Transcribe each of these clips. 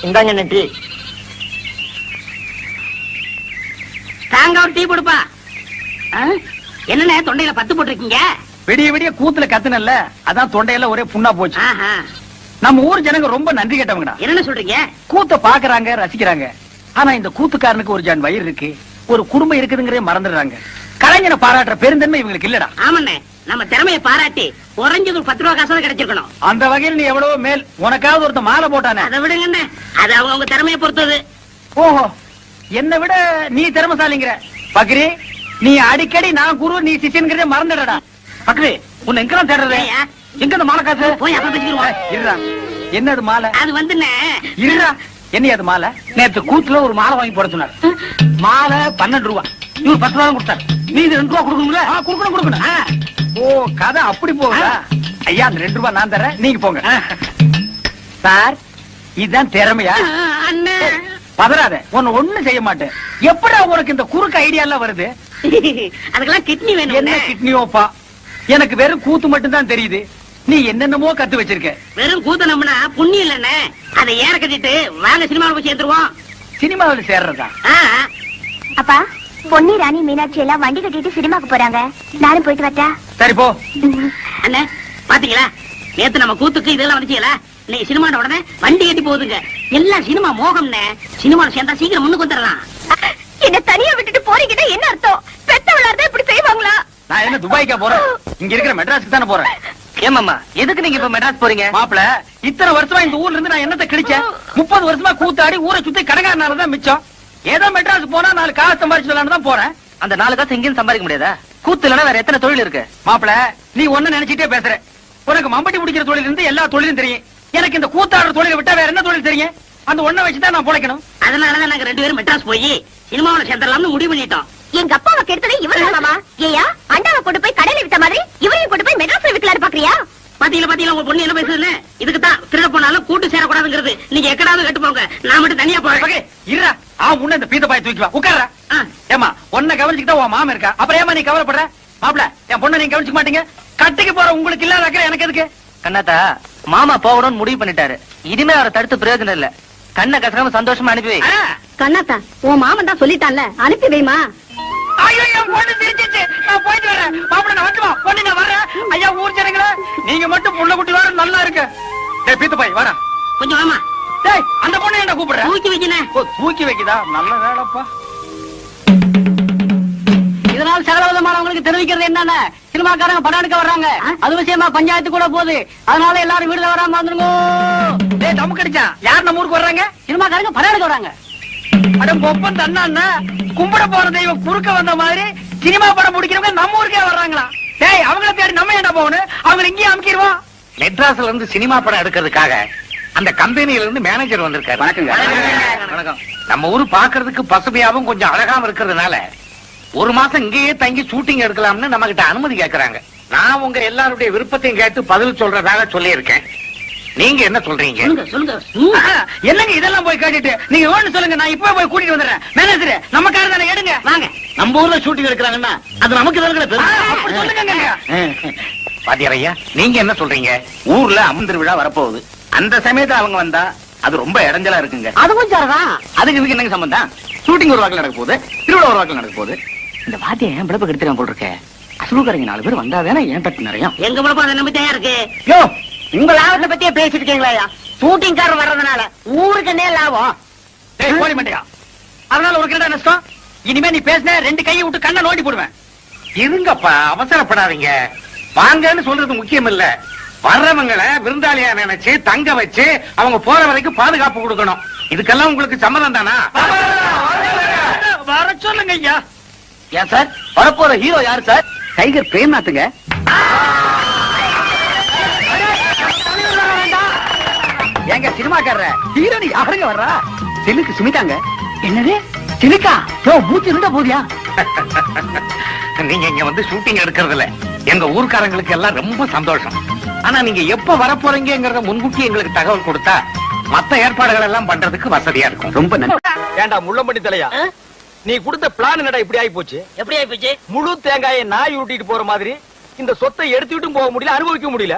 இந்தாங்க டீ. தாங்க ஒரு டீ கொடுப்பா. என்னண்ணே தொண்டையில பத்து போட்டிருக்கீங்க? விடிய விடிய கூத்துல கத்துனல்ல, அதான் தொண்டையில ஒரே புண்ணா போச்சு. நம்ம ஊர் ஜனங்க ரொம்ப நன்றி கேட்டவங்கடா. என்ன சொல்றீங்க? கூத்த பாக்குறாங்க, ரசிக்கிறாங்க. ஆனா இந்த கூத்துக்காரனுக்கு ஒரு ஜான் வயிறு இருக்கு, ஒரு குடும்பம் இருக்குதுங்கறே மறந்துடுறாங்க. கலைஞனை பாராட்டுற பெருந்தன்மை இவங்களுக்கு இல்லடா. ஆமாண்ணே, நம்ம திறமையை பாராட்டி குறைஞ்சது 10 ரூபா காசு கிடைச்சிருக்கணும். அந்த வகையில் நீ எவ்வளவோ மேல். உனக்காவது ஒருத்த மாலை போட்டானே, அதை விடுங்கண்ணே, அது அவங்க திறமையை பொறுத்தது. ஓஹோ, என்னை விட நீ திறமைசாலிங்கிற. பக்ரி, நீ அடிக்கடி நான் குரு நீ சிஷ்யன்கிறதே மறந்துடடா. பக்ரி, உன்னை எங்கெல்லாம் தேடுறது? எங்க அந்த மாலை காசு? போய் அப்புறம் பேசிடுவோம். இருடா, என்னது மாலை? அது வந்துண்ணே. இருடா, என்ன அது மாலை? நேற்று கூத்துல ஒரு மாலை வாங்கி போட சொன்னார். மாலை 12 ரூபா, இவர் 10 ரூபா கொடுத்தாரு. நீ 2 ரூபா கொடுக்கணும்ல? கொடுக்கணும். ஓ, கதை அப்படி போகுதா? ஐயா, அந்த 2 ரூபா நான் தரேன், நீங்க போங்க. சார், இதுதான் திறமையா? அண்ணே பதறாத, உன்னை ஒண்ணு செய்ய மாட்டேன். எப்படா உனக்கு இந்த குறுக்கு ஐடியா எல்லாம் வருது? அதுக்கெல்லாம் கிட்னி வேணும். என்ன கிட்னியோப்பா? எனக்கு வெறும் கூத்து மட்டும் தான் தெரியுது. நீ என்னென்னமோ கத்து வச்சிருக்க. வெறும் கூத்து நம்பினா புண்ணியம் இல்லண்ணே. அதை ஏற கட்டிட்டு வாங்க சினிமாவில் போய் சேர்ந்துருவோம். சினிமாவில் சேர்றதா? அப்பா, பொன்னி ராணி மீனாட்சி எல்லாம் வண்டி கட்டிட்டு சினிமாக்கு போறாங்க. நானும் போயிட்டு வரட்டா? சரி போ. அண்ணே பாத்தீங்களா, நேத்து நம்ம கூத்துக்கு இதெல்லாம் வந்துச்சீங்களா? நீ சினிமா உடனே வண்டி கட்டி போகுதுங்க. எல்லாம் சினிமா மோகம்னே. சினிமாவில் சேர்ந்தா சீக்கிரம் முன்னுக்கு வந்துடலாம். என்ன தனியா விட்டுட்டு போறீங்கன்னா என்ன அர்த்தம்? பெத்தவளார்தான் இப்படி செய்வாங்களா? நான் என்ன துபாய்க்கா போறேன்? இங்க இருக்கிற மெட்ராஸ்க்கு தானே போறேன். ஏமாமா, எதுக்கு நீங்க இப்ப மெட்ராஸ் போறீங்க? மாப்பிள, இத்தனை வருஷமா இந்த ஊர்ல இருந்து நான் என்னத்தை கிழிச்சேன்? 30 வருஷமா கூத்தாடி ஊரை சுத்தி கடங்காரனாலதான் மிச்சம். ஏதோ மெட்ராஸ் போனா 4 காசு சம்பாரிச்சு தான் போறேன். அந்த 4 காசு எங்கேயும் சம்பாதிக்க முடியாதா? கூத்து இல்லனா வேற எத்தனை தொழில் இருக்கு? மாப்பிள, நீ ஒண்ணு நினைச்சிட்டே பேசுற. உனக்கு மம்பட்டி பிடிக்கிற தொழில் இருந்து எல்லா தொழிலும் தெரியும். எனக்கு இந்த கூத்தாடுற தொழிலை விட்டா வேற என்ன தொழில் தெரியும்? அந்த ஒண்ணை வச்சுதான் நான் பொழைக்கணும். அதனாலதான் நாங்க 2 பேரும் மெட்ராஸ் போய் சினிமாவில் சேர்ந்துடலாம்னு முடிவு பண்ணிட்டோம். எங்க அப்பாவை கெடுத்ததே இவர்தானாமா? ஏயா, அண்டாவை கொண்டு போய் கடையில வித்த மாதிரி இவரையும் கொண்டு போய் மெட்ராஸ்ல விக்கலான்னு பாக்குறியா? பாத்தீங்களா உங்க பொண்ணு என்ன பேசுதுன்னு? இதுக்கு தான் திருட போனாலும் கூட்டு சேரக்கூடாதுங்கிறது. நீங்க எக்கடாவது கேட்டு போங்க, நான் மட்டும் தனியா போறேன். இருடா, முன்ன இந்த பீத்த பாய் தூக்கி வா, உட்கார்றா. ஏமா, உன்னை கவனிச்சுக்கிட்டா உன் மாமன் இருக்கா, அப்புறம் ஏமா நீ கவலைப்படுற? மாப்பிள, என் பொண்ணை நீங்க கவனிச்சுக்க மாட்டீங்க. கட்டிக்கு போற உங்களுக்கு இல்லாத அக்கறை எனக்கு எதுக்கு? கண்ணாத்தா, மாமா போகணும்னு முடிவு பண்ணிட்டாரு. இனிமே அவரை தடுத்து பிரயோஜனம் இல்ல. கண்ணை கசகாம சந்தோஷமா அனுப்பி வை. கண்ணாத்தா, உன் மாமன் தான் சொல்லிட்டான்ல, அனுப்பி வைமா. ஐயோ, என் பொண்ணு சிரிச்சிச்சு. நான் போயிட்டு வரேன். மாப்பிள, நான் வந்துமா? பொண்ணு நான் வரேன். ஐயா, ஊர் ஜனங்களே, நீங்க மட்டும் புள்ள குட்டி வர நல்லா இருக்கு. டேய் பீத்த பாய், வாடா கொஞ்சம் வாமா. டேய், அந்த பொண்ணு என்ன கூப்பிடுற? தூக்கி வைக்கினே. தூக்கி வைக்குதா? நல்ல வேலைப்பா. இதனால் சகலவிதமானவங்களுக்கு தெரிவிக்கிறது என்னன்னா, சினிமாக்காரங்க படம் எடுக்க வர்றாங்க. அது விஷயமா பஞ்சாயத்து கூட போகுது. அதனால எல்லாரும் வீடுல வராம வந்துருங்க. டேய், தம்மு கடிச்சா யார் நம்ம ஊருக்கு வர்றாங்க? சினிமாக்காரங்க படம் எடுக்க வராங்க. அடம் கொப்பன் தண்ணா கும்பிட போற தெய்வம் குறுக்க வந்த மாதிரி சினிமா படம் முடிக்கிறவங்க நம்ம ஊருக்கே வர்றாங்களா? டேய், அவங்கள தேடி நம்ம என்ன போகணும்? அவங்க இங்கேயே அமுக்கிடுவோம். மெட்ராஸ்ல இருந்து சினிமா படம் எடுக்கிறதுக்காக அந்த கம்பெனியில இருந்து மேனேஜர் வந்திருக்காரு. வணக்கம். நம்ம ஊரு பாக்குறதுக்கு பசுமையாவும் கொஞ்சம் அழகாவும் இருக்கிறதுனால 1 மாசம் இங்கேயே தங்கி ஷூட்டிங் எடுக்கலாம்னு நம்ம கிட்ட அனுமதி கேட்கறாங்க. நான் உங்க எல்லாருடைய விருப்பத்தையும் கேட்டு பதில் சொல்றதாக சொல்லி இருக்கேன். நீங்க என்ன சொல்றீங்க? சொல்லுங்க. என்னங்க இதெல்லாம் போய் கேட்டுட்டு நீங்க ஒண்ணு சொல்லுங்க, நான் இப்ப போய் கூட்டிட்டு வந்துடுறேன். மேனேஜர், நம்ம கார் தானே, எடுங்க வாங்க. நம்ம ஊர்ல ஷூட்டிங் எடுக்கிறாங்கன்னா அது நமக்கு அப்படி சொல்லுங்க. பாத்தியாரையா, நீங்க என்ன சொல்றீங்க? ஊர்ல அமர்ந்தர் விழா வரப்போகுது. அந்த சமயத்துல அவங்க வந்தா அது ரொம்ப இடைஞ்சலா இருக்குங்க. அதுவும் சரிதான். அதுக்கு இதுக்கு என்னங்க சம்பந்தம்? ஷூட்டிங் ஒரு வாக்கில் நடக்க போகுது, திருவிழா ஒரு வாக்கில் நடக்க போகுது. இந்த வாத்தியம் என் பிழப்பு கெடுத்துறான் போல் இருக்க. அசலுக்காரங்க 4 பேர் வந்தாதானே ஏன் தட்டு நிறைய. எங்க பிழப்பு அதை நம்பி தயார் இருக்கு. யோ, உங்க லாபத்தை பத்தியே பேசிட்டு இருக்கீங்களா? ஷூட்டிங் கார் வர்றதுனால ஊருக்கு என்ன லாபம்? டேய் கோழி மண்டையா, அதனால ஒரு கிட்ட நஷ்டம். இனிமே நீ பேசின 2 கையை விட்டு கண்ணை நோண்டி போடுவேன். இருங்கப்பா, அவசரப்படாதீங்க. வாங்கன்னு சொல்றது முக்கியம் இல்ல. வர்றவங்களை விருந்தாளியா நினைச்சு தங்க வச்சு அவங்க போற வரைக்கும் பாதுகாப்பு கொடுக்கணும். இதுக்கெல்லாம் உங்களுக்கு சம்மதம் தானா? வர சொல்லுங்க ஐயா. ஏன் சார், வரப்போற ஹீரோ யாரு சார்? டைகர் பிரேம்நாத்துங்க. எங்க சினிமாக்காரர ஹீரோனி யாருங்க வர்றா? சிலுக்கு சுமிதாங்க. என்னது சிலுக்கா? மூச்சு இருந்தா போதியா? நீங்க இங்க வந்து ஷூட்டிங் எடுக்கிறதுல எங்க ஊர்க்காரங்களுக்கு எல்லாம் ரொம்ப சந்தோஷம். ஆனா நீங்க எப்ப வரப்போறீங்கிறத முன்கூட்டி எங்களுக்கு தகவல் கொடுத்தா மத்த ஏற்பாடுகள் எல்லாம் பண்றதுக்கு வசதியா இருக்கும். ரொம்ப நன்றி. ஏண்டா முள்ளம்பட்டி தலையா, நீ கொடுத்த பிளான் என்னடா இப்படி ஆயி போச்சு? எப்படி ஆயிப்போச்சு? முழு தேங்காயை நாய் உருட்டிட்டு போற மாதிரி இந்த சொத்தை எடுத்துட்டும் போக முடியல, அனுபவிக்க முடியல.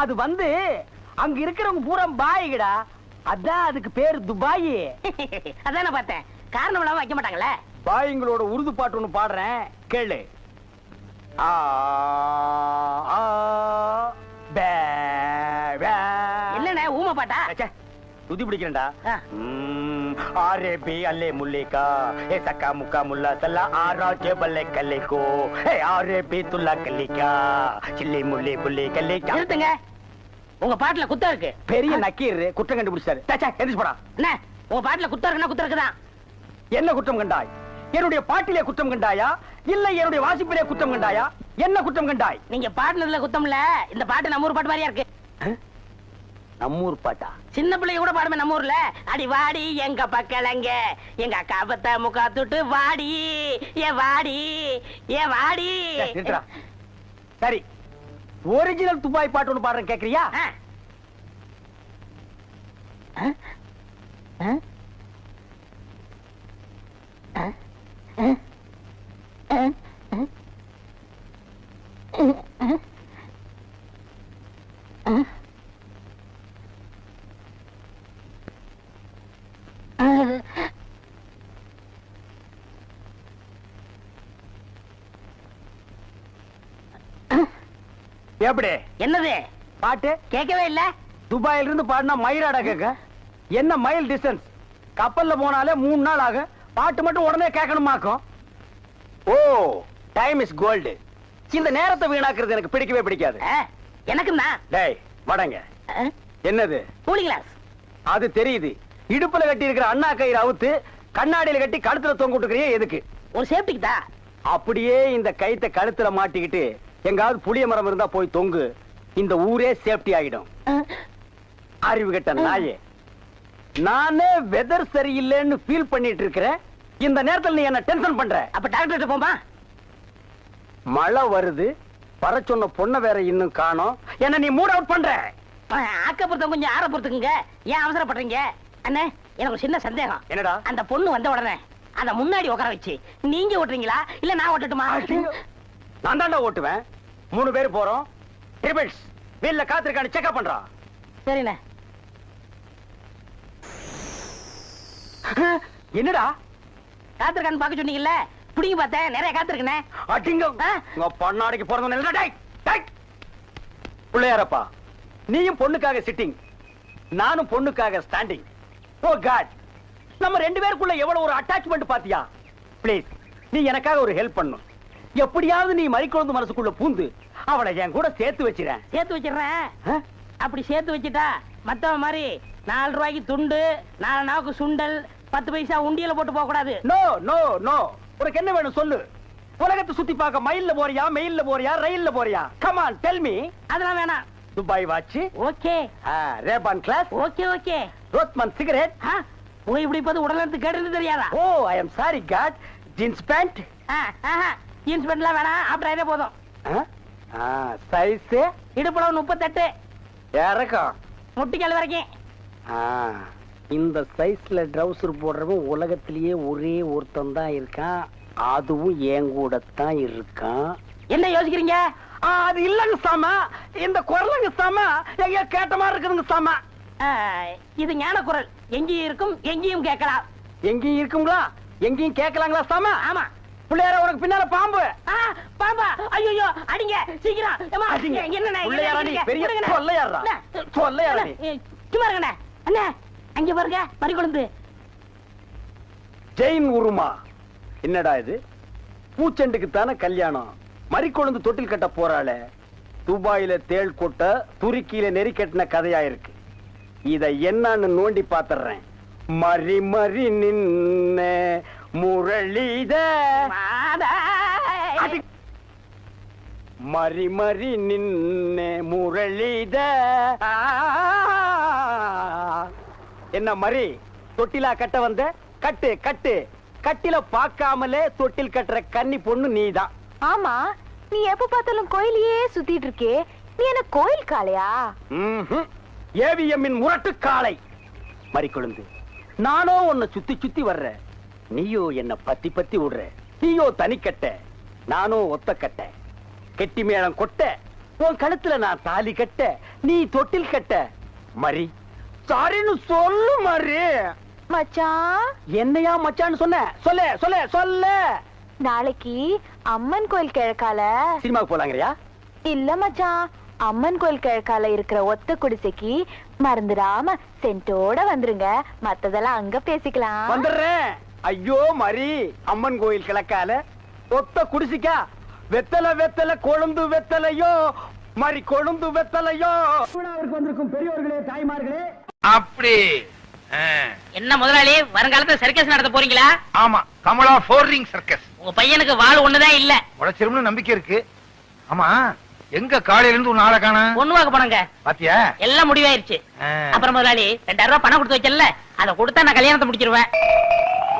அது வந்து அங்க இருக்கிறவங்க பூரா பாய்கடா, அதான் அதுக்கு பேரு துபாய். அதான பார்த்தேன், காரணம் இல்லாம வைக்க மாட்டாங்களே. பாய்ங்களோட உருது பாட்டு ஒண்ணு பாடுறேன் கேளு. ஆ ஆ பே பே. என்னண்ணே ஊமை பாட்டா? ச்சே, துதி பிடிக்கிறேன்டா. ஆ. ஆரே பி அல்லே முல்லிகா ஏ சக்கா முக்கா முல்லா சல்லா ஆரா ஜெபல்லே கல்லிகோ ஏ ஆரே பி துல்லா கல்லிகா சில்லி முல்லி புல்லி கல்லிகா. நிறுத்துங்க, உங்க பாட்டுல குத்தம் இருக்கு. பெரிய நக்கீர் குற்றம் கண்டுபிடிச்சாரு. எந்திரிச்சு போடா. என்ன உங்க பாட்டுல குத்தம் இருக்குன்னா குத்தம் இருக்குதான். என்ன குற்றம் கண்டாய்? என்னுடைய பாட்டிலே குற்றம் கண்டாயா, இல்ல என்னுடைய வாசிப்பிலே குற்றம் கண்டாயா? என்ன குற்றம் கண்டாய்? நீங்க பாட்டுனதுல குத்தம் இல்ல. இந்த பாட்டு நம்ம ஊர் பாட்டு மாதிரியா இருக்கு. நம்மூர் பாட்டா? சின்ன பிள்ளைங்க கூட பாடுமே நம்ம ஊர்ல. அடி வாடி எங்க பக்கலங்க, எங்க அக்கா பத்த முக்கா துட்டு வாடி ஏ வாடி ஏ வாடி. நிறுத்துடா. சரி, ஒரிஜினல் துபாய் பாட்டு ஒண்ணு பாடுறேன், கேக்குறியா? ஆ. ஆ? ஆ? ஆ? ஆ? ஆ? ஆ? ஆ? எப்படி என்னது பாட்டு? கேட்கவே இல்ல. துபாயில இருந்து பாடினா மயிராடா கேட்க. என்ன மைல் டிஸ்டன்ஸ்? கப்பல்ல போனாலே 3 நாள் ஆகும். பாட்டு மட்டும் உடனே கேட்கணுமாக்கும். ஓ, டைம் இஸ் கோல்டு. இந்த நேரத்தை வீணாக்குறது எனக்கு பிடிக்கவே பிடிக்காது. எனக்குன்னா டேய் வடங்க. என்னது? Cooling glass. அது தெரியுது. இடுப்புல கட்டி இருக்கிற அண்ணா கயிறு அவுத்து கண்ணாடியில கட்டி கழுத்துல தொங்க விட்டுக்கிறியே எதுக்கு? ஒரு சேஃப்டிக்கு தான். அப்படியே இந்த கயித்தை கழுத்துல மாட்டிக்கிட்டு எங்காவது புளிய மரம் இருந்தா போய் தொங்கு. இந்த ஊரே சேஃப்டி ஆகிடும். அறிவு கெட்ட நாயே, நானே வெதர் சரியில்லைன்னு ஃபீல் பண்ணிட்டு இருக்கிறேன். இந்த நேரத்தில் நீ என்ன டென்ஷன் பண்ற. அப்ப டாக்டர் போமா? மழை வருது, வர சொன்ன பொண்ணை வேற இன்னும் காணோம். என்ன நீ மூட் அவுட் பண்ற. ஆக்கப்புறத்த கொஞ்சம் ஆற பொறுத்துக்குங்க. ஏன் அவசரப்படுறீங்க? அண்ணே, எனக்கு ஒரு சின்ன சந்தேகம். என்னடா? அந்த பொண்ணு வந்த உடனே அத முன்னாடி உட்கார வச்சு நீங்க ஓட்டுறீங்களா இல்ல நான் ஓட்டட்டுமா? நான் தாண்டா ஓட்டுவேன். 3 பேர் போறோம். ட்ரிபிள்ஸ் வீல்ல காத்திருக்கான்னு செக்அப் பண்றான். சரிண்ணே. என்னடா காத்திருக்கான்னு பாக்க சொன்னீங்கல்ல, புடிங்க பார்த்தேன், நிறைய காத்திருக்கனே. அடிங்க உங்க பொண்ணாடிக்கு பிறந்தவன். டேய் டேய் பிள்ளையாரப்பா, நீயும் பொண்ணுக்காக சிட்டிங், நானும் பொண்ணுக்காக ஸ்டாண்டிங். ஓ காட், நம்ம 2 பேருக்குள்ள எவ்வளவு ஒரு அட்டாச்மெண்ட் பாத்தியா? ப்ளீஸ் நீ எனக்காக ஒரு ஹெல்ப் பண்ணணும். எப்படியாவது நீ மறிக்குழந்து மனசுக்குள்ள பூந்து அவளை என் கூட சேர்த்து வச்சிரேன். சேர்த்து வச்சிடுறேன். அப்படி சேர்த்து வச்சிட்டா மத்தவன் மாதிரி 4 ரூபாய்க்கு துண்டு, 4 நாவுக்கு சுண்டல், 10 பைசா உண்டியல போட்டு போக கூடாது. No no no. உனக்கு என்ன வேணும் சொல்லு. உலகத்தை சுத்தி பார்க்க மயில்ல போறியா, மெயில்ல போறியா, ரயில்ல போறியா? Come on tell me. அதெல்லாம் வேணாம். Dubai watch okay. Rayban glass okay okay. Rothman cigarette. போய் இப்படி பார்த்து உடனே கேட்டு தெரியாதா? Oh I am sorry God. Jeans pant. Jeans பேண்ட்லாம் வேணாம், ஆப்டர் போதும். சைஸ் இடுப்புல 38, இறக்கம் முட்டிக்கால் வரைக்கும். இந்த சைஸ்ல ட்ரவுசர் போடுறவன் உலகத்திலேயே ஒரே ஒருத்தன் தான் இருக்கான். அதுவும் என் கூட தான் இருக்கான். என்ன யோசிக்கிறீங்க? அது இல்லங்க சாமா, இந்த குரலுங்க சாமா எங்க கேட்ட மாதிரி இருக்குதுங்க சாமா. இது ஞான குரல், எங்கேயும் இருக்கும் எங்கேயும் கேட்கலாம். எங்கேயும் இருக்குங்களா, எங்கேயும் கேட்கலாங்களா சாமா? ஆமா. பிள்ளையார உனக்கு பின்னால பாம்பு. பாம்பா? ஐயோ அடிங்க சீக்கிரம். பெரிய சொல்லையாரா சொல்லையாரா? சும்மா இருங்கண்ணே. அண்ணே அங்க பாருங்க மறிக்குழந்து. ஜெயின் உருமா. என்னடா இது? பூச்செண்டுக்கு தானே கல்யாணம், மறிக்குழந்து தொட்டில் கட்ட போறாளே. துபாயில தேள் கொட்ட துருக்கியில நெறி கட்டின கதையா இருக்கு. இத என்னன்னு நோண்டி பாத்துறேன். மறி மறி நின்ன முரளித மறி மறி நின்ன முரளித. என்ன மறி தொட்டிலா கட்ட வந்த? கட்டு கட்டு. கட்டில பாக்காமலே தொட்டில் கட்டுற கன்னி பொண்ணு நீதான். ஆமா, நீ எப்ப பார்த்தாலும் கோயிலையே சுத்திட்டு இருக்கே, நீ என்ன கோயில் காளையா? ஏவிஎம்மின் முரட்டு காளை. மறிக்குழந்து, நானோ உன்னை சுத்தி சுத்தி வர்ற, நீயோ என்ன பத்தி பத்தி விடுற. நீயோ தனிக்கட்ட, நானோ ஒத்த கட்ட. கெட்டி மேளம் கொட்ட உன் கழுத்துல நான் தாலி கட்ட நீ தொட்டில் கட்ட மரி சாரின்னு சொல்லு மரி. மச்சான் என்னையா மச்சான்னு சொன்ன? சொல்ல சொல்ல சொல்ல. நாளைக்கு அம்மன் கோயில் கிழக்கால சினிமாவுக்கு போலாங்கறியா? இல்ல மச்சான், அம்மன் கோயில் கிழக்கால இருக்கிற ஒத்த குடிசைக்கு மறந்துடாம சென்ட்டோட வந்துருங்க. மத்ததெல்லாம் அங்க பேசிக்கலாம். வந்துடுறேன். ஐயோ மரி, அம்மன் கோயில் கிழக்கால ஒத்த குடிசிக்கா? வெத்தலை வெத்தலை கொழுந்து வெத்தலையோ மரி, கொழுந்து வெத்தலையோ. வந்திருக்கும் பெரியவர்களே தாய்மார்களே. அப்படி என்ன முதலாளி, வருங்காலத்துல சர்க்கஸ் நடத்த போறீங்களா? ஆமா, கமலா ஃபோர்ரிங் சர்க்கஸ். உங்க பையனுக்கு வாள் ஒண்ணுதான் இல்ல. உழைச்சிரும்னு நம்பிக்கை இருக்கு. ஆமா, எங்க காலையில இருந்து உன்ன ஆள காணா? பொண்ணு வாக்க போனங்க. பாத்தியா? எல்லாம் முடிவாயிருச்சு. அப்புறம் முதலாளி 2000 ரூபாய் பணம் கொடுத்து வைக்கல, அதை கொடுத்தா நான் கல்யாணத்தை முடிச்சிருவேன்.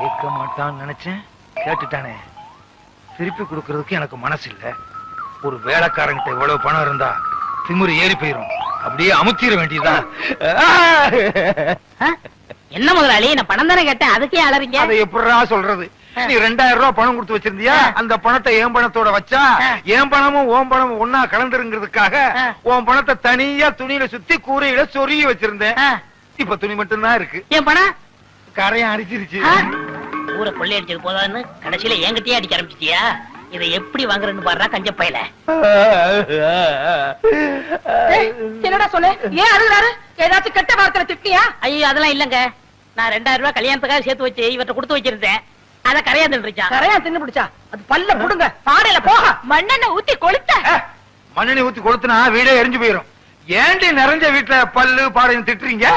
கேட்க மாட்டான்னு நினைச்சேன், கேட்டுட்டானே. திருப்பி கொடுக்கறதுக்கு எனக்கு மனசு இல்ல. ஒரு வேலைக்காரங்கிட்ட இவ்வளவு பணம் இருந்தா திமிரு ஏறி போயிரும். அப்படியே அமுத்திர வேண்டியதுதான். என்ன முதலாளி, நான் பணம் தானே கேட்டேன், அதுக்கே அலறீங்க? அதை எப்படிடா சொல்றது? நீ 2000 ரூபாய் பணம் கொடுத்து வச்சிருந்தியா? அந்த பணத்தை என் பணத்தோட வச்சா என் பணமும் ஓம் பணமும் ஒன்னா கலந்துருங்கிறதுக்காக உன் பணத்தை தனியா துணியில சுத்தி கூரையில சொருகி வச்சிருந்தேன். இப்ப துணி மட்டும் தான் இருக்கு. என் பணம் கரையான் அடிச்சிருச்சு. ஊரை கொள்ளையடிச்சது போதான்னு கடைசியில என்கிட்டயே அடிக்க ஆரம்பிச்சிட்டியா? இதை எப்படி வாங்குறேன்னு பாடுறா கஞ்ச பையல. என்னடா சொல்லு, ஏன் அழுகுறாரு? ஏதாச்சும் கெட்ட வார்த்தை திட்டியா? ஐயோ அதெல்லாம் இல்லங்க, நான் 2000 ரூபாய் கல்யாணத்துக்காக சேர்த்து வச்சு இவர்கிட்ட கொடுத்து வச்சிருந்தேன். அத கரையா தின்னுச்சான். கரையா தின்னு பிடிச்சா? அது பல்ல புடுங்க, பாடையில போக மண்ணெண்ணெய் ஊத்தி கொளுத்த. மண்ணெண்ணெய் ஊத்தி கொளுத்துனா வீடே எரிஞ்சு போயிரும். ஏண்டி நிறைஞ்ச வீட்டுல பல்லு பாடையும் திட்டுறீங்க?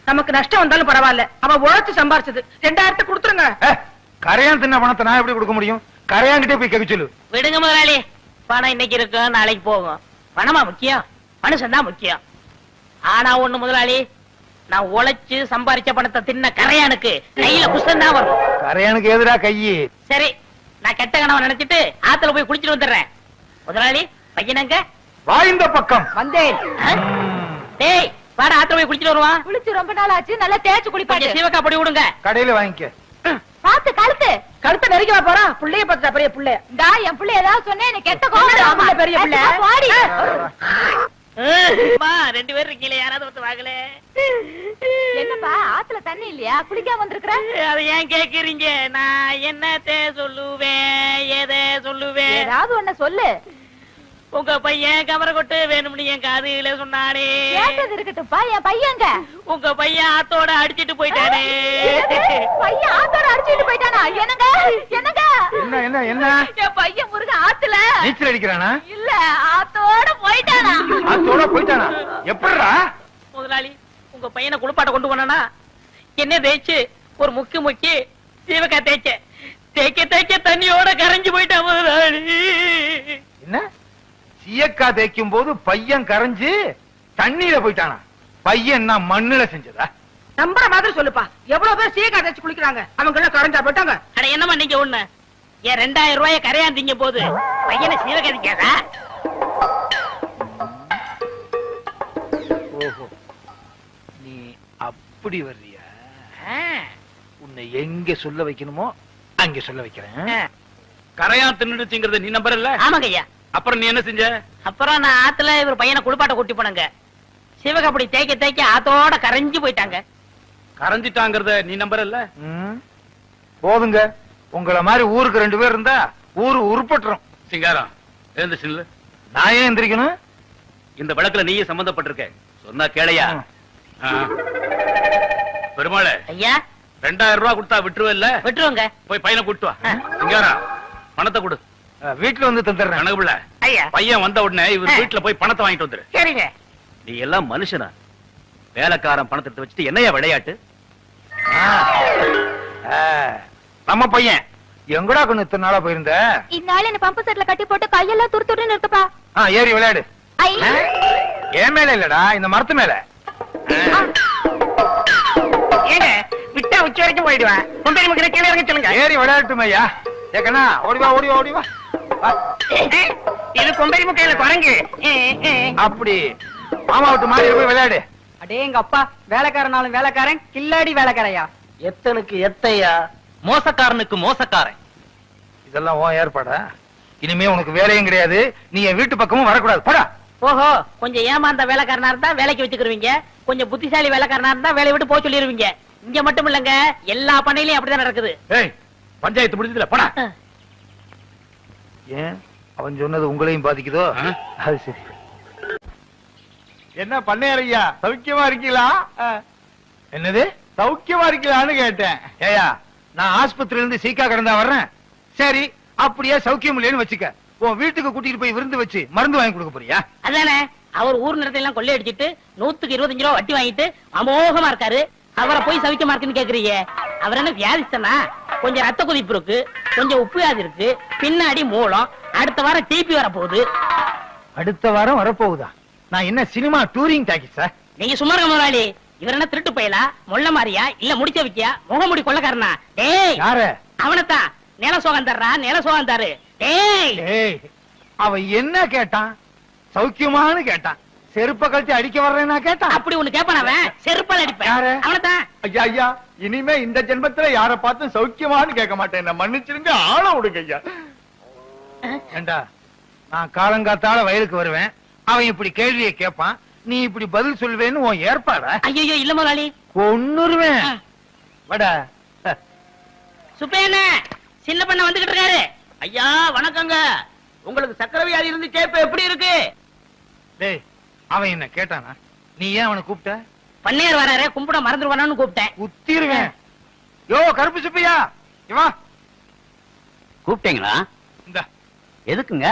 நமக்கு நஷ்டம் வந்தாலும் பரவாயில்ல, அவன் உழைச்சு சம்பாரிச்சது. 2000 கொடுத்துருங்க. கரையான் தின்ன பணத்தை நான் எப்படி கொடுக்க முடியும்? கரையாங்கிட்டே போய் கேட்க சொல்லு. விடுங்க முதலாளி, பணம் இன்னைக்கு இருக்கும் நாளைக்கு போகும். பணமா முக்கியம்? மனுஷன் தான் முக்கியம். ஆனா ஒண்ணு முதலாளி, நான் உழைச்சு சம்பாரிச்ச பணத்தை தின்ன கரையானுக்கு கையில குஷ்டம் தான் வரும். கரையானுக்கு எதிரா கையி? சரி, நான் கெட்ட கனவை நினைச்சிட்டு ஆத்துல போய் குளிச்சிட்டு வந்துடுறேன். முதலாளி, பையனங்க வாய்ந்த பக்கம் வந்தேன். டேய் வாடா, ஆத்துல போய் குளிச்சிட்டு வருவான். குளிச்சு ரொம்ப நாள் ஆச்சு, நல்லா தேய்ச்சு குளிப்பாட்டு. சீவக்கா பொடி விடுங்க. கடையில வாங்கிக்க. பாத்து கழுத்து கழுத்தை நெருங்கி போறா. புள்ளைய பார்த்தா பெரிய புள்ள. டா, என் பிள்ளை ஏதாவது சொன்னே எனக்கு கெட்ட கோவம். ஆமா, பெரிய பிள்ளை. பாடி. ரெண்டு பேரும் இருக்கீங்களே, யாராவது ஒருத்தர் வாங்கல. என்னப்பா ஆத்துல தண்ணி இல்லையா? குளிக்காம வந்திருக்கிற? அதை ஏன் கேக்குறீங்க? நான் என்னத்தை சொல்லுவேன், எதை சொல்லுவேன்? ஏதாவது ஒண்ணு சொல்லு. உங்க பையன் கமர கொட்டு வேணும்னு என் காதுல சொன்னானே. கேட்டது இருக்கட்டும்ப்பா, என் பையங்க. உங்க பையன் ஆத்தோட அடிச்சிட்டு போயிட்டானே. பையன் ஆத்தோட அடிச்சிட்டு போயிட்டானா? என்னங்க என்னங்க? என்ன என்ன என்ன? என் பையன் முருக ஆத்துல நீச்சல் அடிக்கிறானா? இல்ல, ஆத்தோட போயிட்டானா. ஆத்தோட போயிட்டானா? எப்படிடா? முதலாளி, உங்க பையனை குளிப்பாட்ட கொண்டு போனானா என்ன தேய்ச்சு ஒரு முக்கி முக்கி சீவக்கா தேய்ச்ச தேய்க்க தேய்க்க தண்ணியோட கரைஞ்சு போயிட்டான் முதலாளி. என்ன? சீயக்கா தேய்க்கும் போது பையன் கரைஞ்சு தண்ணியில போயிட்டானா? பையன் என்ன மண்ணுல செஞ்சதா? நம்புற மாதிரி சொல்லுப்பா. எவ்வளவு பேர் சீயக்கா தேய்ச்சு குளிக்கிறாங்க, அவங்க எல்லாம் கரைஞ்சா போயிட்டாங்க. அட என்னமா நீங்க ஒண்ணு, ஏன் 2000 ரூபாய கரையாந்தீங்க போது பையனை சீவக்கா தேய்க்காதா? ஓஹோ, நீ அப்படி வர்றியா? உன்னை எங்க சொல்ல வைக்கணுமோ அங்க சொல்ல வைக்கிறேன். கரையான் தின்னுடுச்சுங்கிறத நீ நம்பறல்ல? ஆமாங்க ஐயா. அப்புறம் நீ என்ன செஞ்ச? அப்புறம் நான் ஆத்துல இவர் பையனை குளிப்பாட்ட கூட்டி போனங்க. சிவகாப்படி தேய்க்க தேய்க்க ஆத்தோட கரைஞ்சு போயிட்டாங்க. கரைஞ்சிட்டாங்கிறத நீ நம்பறல்ல? போதுங்க, உங்கள மாதிரி ஊருக்கு 2 பேர் இருந்தா ஊரு உருப்பட்டுரும். சிங்காரம் எழுந்து சில்லு. நான் ஏன் எந்திரிக்கணும்? இந்த வழக்குல நீயே சம்பந்தப்பட்டிருக்க, சொன்னா கேளையா? பெருமாளே, ஐயா 2000 ரூபாய் கொடுத்தா விட்டுருவல்ல? விட்டுருவோங்க. போய் பையனை கூட்டு வா. சிங்காரம் பணத்தை கொடு. வீட்டுல வந்து தந்துடுறேன். கணக்கு பிள்ளை, ஐயா பையன் வந்த உடனே இவர் வீட்டுல போய் பணத்தை வாங்கிட்டு வந்துரு. சரிங்க. நீ எல்லாம் மனுஷனா? வேலைக்காரன் பணத்தை எடுத்து வச்சுட்டு என்னையா விளையாட்டு? நம்ம பையன் எங்கடா கொண்டு இத்தனை நாளா போயிருந்த? இந்நாள் என்ன பம்பு செட்ல கட்டி போட்டு கையெல்லாம் துரு துருன்னு இருக்குப்பா. ஏறி விளையாடு. ஐ. ஏன் மேல இல்லடா, இந்த மரத்து மேல. ஏங்க விட்டா உச்சி வரைக்கும் போயிடுவேன். கொண்டு நமக்கு கீழே இறங்க சொல்லுங்க. ஏறி விளையாட்டுமே ஐயா. ஏக்கண்ணா ஓடிவா ஓடிவா ஓடிவா. இது கொம்பரி முக்கையில குரங்கு. அப்படி மாமா விட்டு மாறி போய் விளையாடு. அடே எங்க அப்பா, வேலைக்காரனாலும் வேலைக்காரன், கில்லாடி வேலைக்காரையா? எத்தனுக்கு எத்தையா, மோசக்காரனுக்கு மோசக்காரன். இதெல்லாம் உன் ஏற்பாடா? இனிமே உனக்கு வேலையும் கிடையாது, நீ என் வீட்டு பக்கமும் வரக்கூடாது. போடா. ஓஹோ, கொஞ்சம் ஏமாந்த வேலைக்காரனா இருந்தா வேலைக்கு வச்சுக்கிருவீங்க, கொஞ்சம் புத்திசாலி வேலைக்காரனா இருந்தா வேலையை விட்டு போக சொல்லிருவீங்க. இங்க மட்டும் இல்லங்க, எல்லா பண்ணையிலயும் அப்படிதான் நடக்குது. ஏய், பஞ்சாயத்து முடிஞ்சதுல போடா. ஏன் அவன் சொன்னது உங்களையும் பாதிக்குதோ? அது சரி. என்ன பண்ணையார் ஐயா, சௌக்கியமா இருக்கீங்களா? என்னது சௌக்கியமா இருக்கீங்களான்னு கேட்டேன். ஏயா, நான் ஆஸ்பத்திரியில இருந்து சீக்கா கடந்தா வர்றேன். சரி, அப்படியே சௌக்கியம் இல்லைன்னு வச்சுக்க, உன் வீட்டுக்கு கூட்டிட்டு போய் விருந்து வச்சு மருந்து வாங்கி கொடுக்க போறியா? அதானே, அவர் ஊர் நிலத்தை எல்லாம் கொள்ளையடிச்சிட்டு 125 ரூபா வட்டி வாங்கிட்டு அமோகமா இருக்காரு. அவரை போய் சவிக்கமா இருக்குன்னு கேக்குறீங்க. அவர் என்ன வியாதிஸ்தனா? கொஞ்சம் ரத்த கொதிப்பு இருக்கு, கொஞ்சம் உப்பு வியாதி இருக்கு, பின்னாடி மூலம். அடுத்த வாரம் டிபி வர போகுது. அடுத்த வாரம் வரப்போகுதா? நான் என்ன சினிமா டூரிங் டாக்கி சார்? நீங்க சும்மா இருக்க முதலாளி. இவர் என்ன திருட்டு பயலா, மொள்ள மாறியா, இல்ல முடிச்ச வைக்கியா, முகமுடி கொள்ளக்காரனா? டேய், யார? அவனத்தான். நில சோகம் தர்றா, நில சோகம் தரு. டேய், ஏய், அவன் என்ன கேட்டான்? சௌக்கியமான்னு கேட்டான். செருப்ப கழட்டி அடிக்க வர்றேன்னா கேட்டான். அப்படி ஒண்ணு கேப்பான் அவன். செருப்பால் அடிப்பேன். யாரு? அவனத்தான். ஐயா ஐயா, இனிமே இந்த ஜென்மத்துல யார பார்த்து சௌக்கியமான்னு கேட்க மாட்டேன். என்ன மன்னிச்சிருங்க, ஆள விடுங்க ஐயா. ஏண்டா, நான் காலங்காத்தால வயலுக்கு வருவேன், அவன் இப்படி கேள்வியை கேட்பான், நீ இப்படி பதில் சொல்வேன்னு உன் ஏற்பாடா? ஐயோ இல்ல முதலாளி, கொன்னுருவேன். வடா. சுப்பேன சின்ன பண்ண வந்துகிட்டு இருக்காரு. ஐயா வணக்கங்க. உங்களுக்கு சக்கரை வியாதி இருந்து கேப்ப எப்படி இருக்கு? டேய், அவன் என்ன கேட்டானா? நீ ஏன் அவனை கூப்பிட்ட? பண்ணையார் வராரு, கும்பிட மறந்துடுவானு கூப்பிட்டேன். குத்திருவேன். யோ கருப்பு சுப்பையா, இவா கூப்பிட்டீங்களா? இந்த எதுக்குங்க?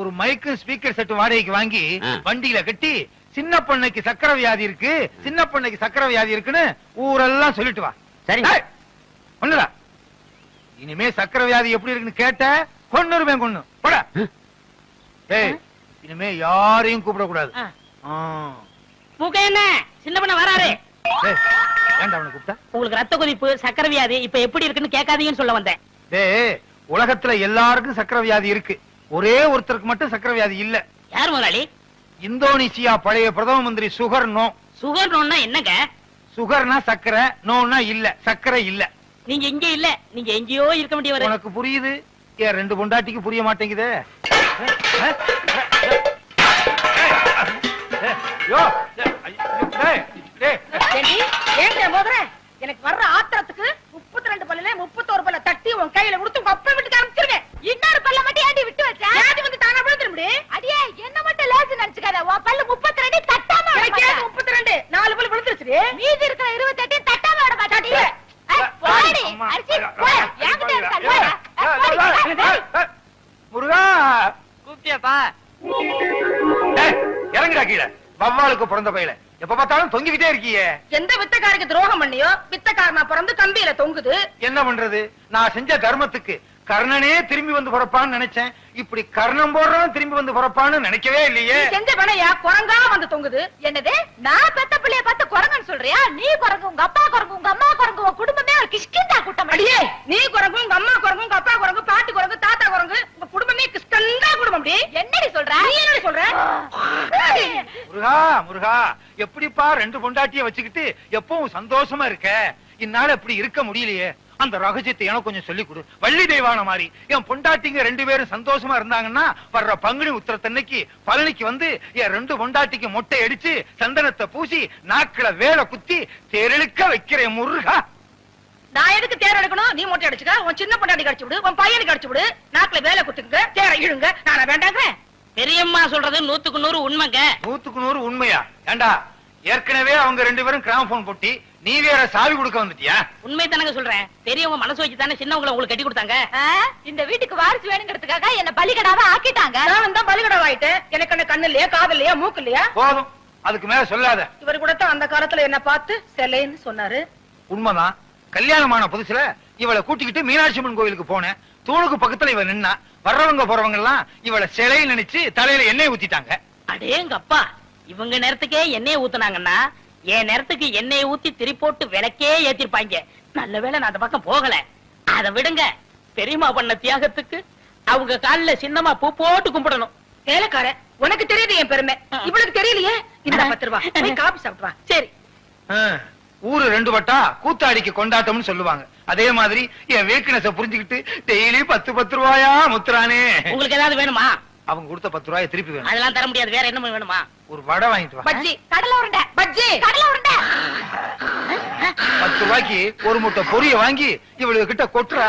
ஒரு மைக்கு ஸ்பீக்கர் செட் வாடகைக்கு வாங்கி ஆ. வண்டியில கட்டி, சின்ன பொண்ணுக்கு சக்கரை வியாதி இருக்கு, சின்ன பொண்ணுக்கு சக்கரை வியாதி இருக்குன்னு ஊரெல்லாம் சொல்லிட்டு வா. சரிங்க. டேய், ஒண்ணுடா. இனிமே சக்கரை வியாதி எப்படி இருக்குன்னு கேட்ட கொன்னுருவேன், கொன்னு போட. ஏய், இனிமே யாரையும் கூப்பிட கூடாது. மூக்க என்ன சின்ன பண்ண வராரு. ஏன்டா அவனை கூப்பிட்டா? உங்களுக்கு ரத்த கொதிப்பு, சக்கரை வியாதி இப்ப எப்படி இருக்குன்னு கேட்காதீங்கன்னு சொல்ல வந்தேன். டேய், உலகத்துல எல்லாருக்கும் சக்கரை வியாதி இருக்கு, ஒரே ஒருத்தருக்கு மட்டும் சக்கரை வியாதி இல்ல. யார் முதலாளி? இந்தோனேசியா பழைய பிரதம மந்திரி சுகர் நோ. சுகர் நோன்னா என்னங்க? சுகர்னா சக்கரை, நோன்னா இல்ல, சக்கரை இல்ல. நீங்க இங்க இல்ல, நீங்க எங்கேயோ இருக்க வேண்டியவர். உனக்கு புரியுது, ஏன் ரெண்டு பொண்டாட்டிக்கு புரிய மாட்டேங்குதே? எனக்கு வர்ற ஆத்திரத்துக்கு 32 பல்லுல 31 பல்ல தட்டி உன் கையில கொடுத்து உங்க அப்பா வீட்டுக்கு அனுப்பிச்சிருக்கேன். இன்னொரு பல்ல மட்டும் ஏண்டி விட்டு வச்ச? வியாதி வந்து தானா விழுந்துரும்டி. அடியே, என்ன மட்டும் லேசு நினைச்சுக்காத. உன் பல்லு 32 தட்டாம விட எனக்கு மாட்டேன். 32 4 பல்லு விழுந்துருச்சு. மீதி இருக்கிற 28 தட்டாம விட மாட்டேன். போடி, அரிசி போ. என்கிட்ட இருக்கா? போடி. முருகா, கூப்பிட்டியாப்பா? இறங்குடா கீழே. வவ்வாலுக்கு பிறந்த பையல எப்ப பார்த்தாலும் தொங்கிக்கிட்டே இருக்கியே. எந்த வித்தக்காரருக்கு துரோகம் பண்ணியோ வித்தக்காரனா பிறந்து கம்பியில தொங்குது. என்ன பண்றது? நான் செஞ்ச தர்மத்துக்கு கர்ணனே திரும்பி வந்து பிறப்பான்னு நினைச்சேன். இப்படி கர்ணம் போடுறவன் திரும்பி வந்து பிறப்பான்னு நினைக்கவே இல்லையே. நீ செஞ்ச பணையா குரங்கா வந்து தொங்குது. என்னது, நான் பெத்த பிள்ளைய பார்த்து குரங்குன்னு சொல்றியா? நீ குரங்கு, உங்க அப்பா குரங்கு, உங்க அம்மா குரங்கு, உன் குடும்பமே ஒரு கிஷ்கிந்தா கூட்டம். அடியே, நீ குரங்கு, உங்க அம்மா குரங்கு, உங்க அப்பா குரங்கு, பாட்டி குரங்கு, தாத்தா குரங்கு, உங்க குடும்பமே கிஷ்கந்தா குடும்பம். அடி என்னடி சொல்ற? நீ என்னடி சொல்ற? முருகா, முருகா, எப்படிப்பா ரெண்டு பொண்டாட்டிய வச்சுக்கிட்டு எப்பவும் சந்தோஷமா இருக்க? இந்நாள் இப்படி இருக்க முடியலையே. அந்த ரகசியத்தை எனக்கு கொஞ்சம் சொல்லி கொடு. வள்ளி தெய்வான மாதிரி என் பொண்டாட்டிங்க ரெண்டு பேரும் சந்தோஷமா இருந்தாங்கன்னா வர்ற பங்குனி உத்திரத்தன்னைக்கு பழனிக்கு வந்து என் ரெண்டு பொண்டாட்டிக்கு மொட்டை அடிச்சு சந்தனத்தை பூசி நாக்குல வேலை குத்தி தெருளுக்க வைக்கிறேன் முருகா. நான் எதுக்கு தேர் எடுக்கணும்? நீ மொட்டை அடிச்சுக்க, உன் சின்ன பொண்டாட்டி கடிச்சு விடு, உன் பையனுக்கு கடிச்சு விடு, நாக்குல வேலை குத்துங்க, தேரை இழுங்க. நானா வேண்டாங்க? பெரியம்மா சொல்றது 100க்கு 100 உண்மைங்க. 100க்கு 100 உண்மையா? ஏண்டா, ஏற்கனவே அவங்க ரெண்டு பேரும் கிராமபோன் போட்டி, நீ வேற சாவி கொடுக்க வந்துட்டியா? உண்மை தானங்க சொல்றேன். பெரியவங்க மனசு வச்சு தானே சின்னவங்களை உங்களுக்கு கட்டி கொடுத்தாங்க. இந்த வீட்டுக்கு வாரிசு வேணுங்கிறதுக்காக என்ன பலிகடாவா ஆக்கிட்டாங்க. நான் தான் பலிகடா ஆயிட்டேன். எனக்கு என்ன கண்ணு இல்லையா, காது இல்லையா, மூக்கு இல்லையா? போதும், அதுக்கு மேல சொல்லாத. இவர் கூட தான் அந்த காலத்துல என்ன பார்த்து செல்லைன்னு சொன்னாரு. உண்மைதான். கல்யாணமான புதுசுல இவளை கூட்டிக்கிட்டு மீனாட்சி அம்மன் கோயிலுக்கு போனேன். தூணுக்கு பக்கத்துல இவ நின்னா, வர்றவங்க போறவங்க எல்லாம் இவளை சிலை நினைச்சு தலையில எண்ணெய் ஊத்திட்டாங்க. அடேங்க அப்பா, இவங்க நேரத்துக்கே எண்ணெய் ஊத்துனாங்கன்னா என் நேரத்துக்கு எண்ணெய் ஊத்தி திரி போட்டு விளக்கே ஏத்திருப்பாங்க. நல்ல வேளை நான் அந்த பக்கம் போகல. அதை விடுங்க, பெரியம்மா பண்ண தியாகத்துக்கு அவங்க காலில சின்னமா பூ போட்டு கும்பிடணும். வேலைக்கார, உனக்கு தெரியுது என் பெருமை, இவளுக்கு தெரியலையே. இந்த 10 ரூபா போய் காபி சாப்பிட்டு வா. சரி. ஊரு ரெண்டு வட்டா கூத்தாடிக்கு கொண்டாட்டம்னு சொல்லுவாங்க. அதே மாதிரி என் வீக்னஸ புரிஞ்சுக்கிட்டு டெய்லி 10 ரூபாயா முத்துறானே. உங்களுக்கு ஏதாவது வேணுமா? அவங்க கொடுத்த 10 ரூபாயை திருப்பி வேணும். அதெல்லாம் தர முடியாது. வேற என்ன வேணுமா? ஒரு வடை வாங்கிட்டு வா. பஜ்ஜி, கடலை உருண்டை, பஜ்ஜி, கடலை உருண்டை. 10 ரூபாய்க்கு ஒரு முட்டை பொரிய வாங்கி இவளுக்கு கிட்ட கொட்டுறா.